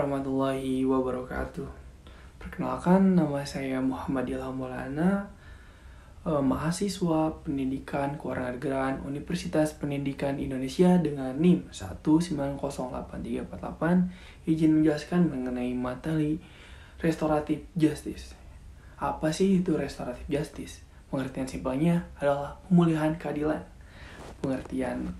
warahmatullahi wabarakatuh. Perkenalkan, nama saya Muhammad Ilham Maulana, mahasiswa pendidikan kewarganegaraan Universitas Pendidikan Indonesia dengan NIM 1908348. Izin menjelaskan mengenai materi restoratif justice. Apa sih itu restoratif justice? Pengertian simpelnya adalah pemulihan keadilan. Pengertian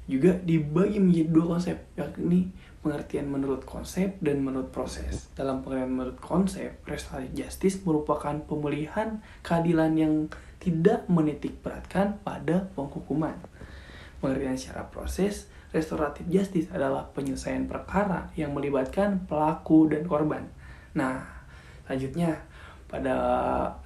juga dibagi menjadi dua konsep, yakni pengertian menurut konsep dan menurut proses. Dalam pengertian menurut konsep, restoratif justice merupakan pemulihan keadilan yang tidak menitik beratkan pada penghukuman. Pengertian secara proses, restoratif justice adalah penyelesaian perkara yang melibatkan pelaku dan korban. Nah, selanjutnya, pada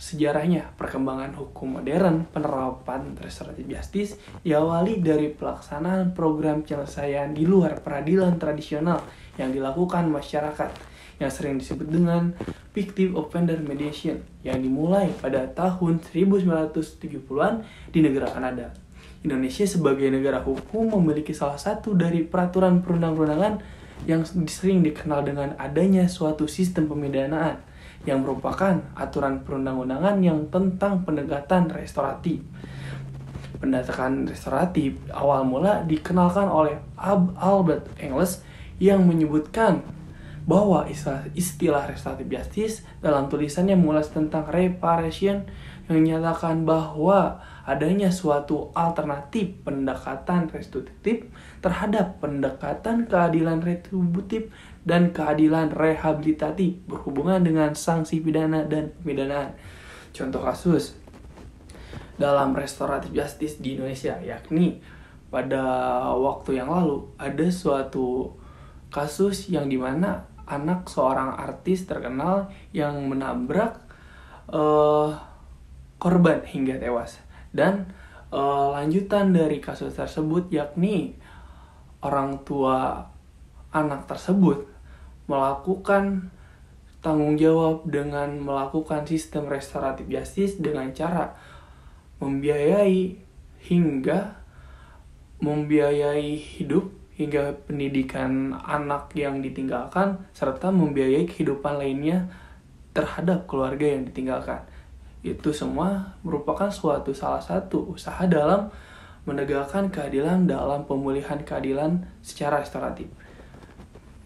sejarahnya perkembangan hukum modern, penerapan restoratif justice diawali dari pelaksanaan program penyelesaian di luar peradilan tradisional yang dilakukan masyarakat yang sering disebut dengan victim offender mediation yang dimulai pada tahun 1970-an di negara Kanada. Indonesia sebagai negara hukum memiliki salah satu dari peraturan perundang-undangan yang sering dikenal dengan adanya suatu sistem pemidanaan yang merupakan aturan perundang-undangan yang tentang pendekatan restoratif. Pendekatan restoratif awal mula dikenalkan oleh Albert Engels yang menyebutkan bahwa istilah restoratif justice dalam tulisannya mengulas tentang reparation yang menyatakan bahwa adanya suatu alternatif pendekatan restitutif terhadap pendekatan keadilan retributif dan keadilan rehabilitatif berhubungan dengan sanksi pidana dan pemidanaan. Contoh kasus dalam restoratif justice di Indonesia, yakni pada waktu yang lalu ada suatu kasus yang dimana anak seorang artis terkenal yang menabrak korban hingga tewas. Dan lanjutan dari kasus tersebut yakni orang tua anak tersebut melakukan tanggung jawab dengan melakukan sistem restoratif justice dengan cara membiayai hidup hingga pendidikan anak yang ditinggalkan serta membiayai kehidupan lainnya terhadap keluarga yang ditinggalkan. Itu semua merupakan salah satu usaha dalam menegakkan keadilan dalam pemulihan keadilan secara restoratif.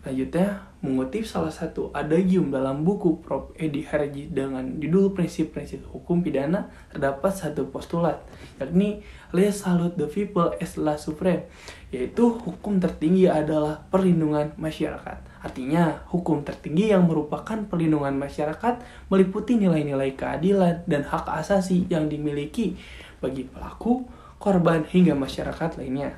Selanjutnya, mengutip salah satu adagium dalam buku Prof. Edi Harji dengan judul Prinsip-Prinsip Hukum Pidana, terdapat satu postulat, yakni Les salute the people as la supreme, yaitu hukum tertinggi adalah perlindungan masyarakat. Artinya, hukum tertinggi yang merupakan perlindungan masyarakat meliputi nilai-nilai keadilan dan hak asasi yang dimiliki bagi pelaku, korban, hingga masyarakat lainnya.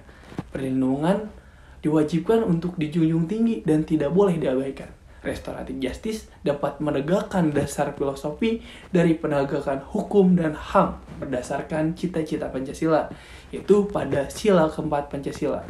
Perlindungan diwajibkan untuk dijunjung tinggi dan tidak boleh diabaikan. Restoratif justice dapat menegakkan dasar filosofi dari penegakan hukum dan HAM berdasarkan cita-cita Pancasila, yaitu pada sila keempat Pancasila.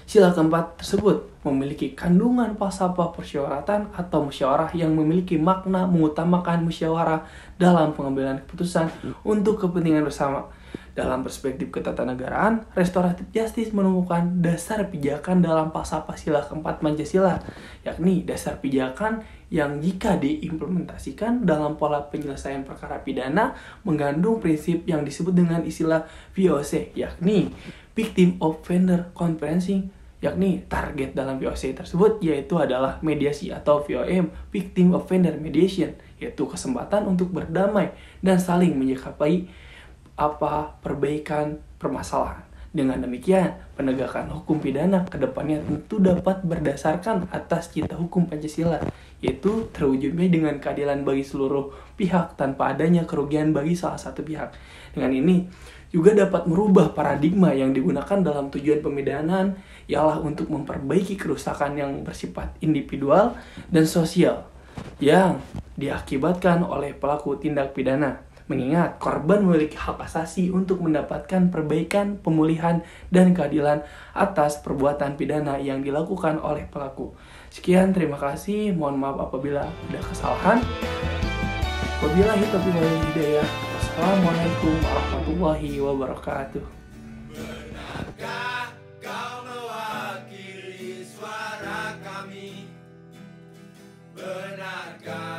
Sila keempat tersebut memiliki kandungan falsafah persyawaratan atau musyawarah yang memiliki makna mengutamakan musyawarah dalam pengambilan keputusan untuk kepentingan bersama. Dalam perspektif ketatanegaraan, restoratif justice menemukan dasar pijakan dalam falsafah sila keempat Pancasila, yakni dasar pijakan yang jika diimplementasikan dalam pola penyelesaian perkara pidana mengandung prinsip yang disebut dengan istilah VOC, yakni Victim Offender Conferencing, yakni target dalam VOC tersebut yaitu adalah mediasi atau VOM, Victim Offender Mediation, yaitu kesempatan untuk berdamai dan saling menyikapi perbaikan permasalahan. Dengan demikian, penegakan hukum pidana ke depannya tentu dapat berdasarkan atas cita hukum Pancasila, yaitu terwujudnya dengan keadilan bagi seluruh pihak tanpa adanya kerugian bagi salah satu pihak. Dengan ini, juga dapat merubah paradigma yang digunakan dalam tujuan pemidanaan, ialah untuk memperbaiki kerusakan yang bersifat individual dan sosial yang diakibatkan oleh pelaku tindak pidana. Mengingat korban memiliki hak asasi untuk mendapatkan perbaikan, pemulihan, dan keadilan atas perbuatan pidana yang dilakukan oleh pelaku. Sekian, terima kasih. Mohon maaf apabila ada kesalahan. Wabillahi taufiq wal hidayah. Wassalamualaikum warahmatullahi wabarakatuh. Benarkah kau mewakili suara kami? Benarkah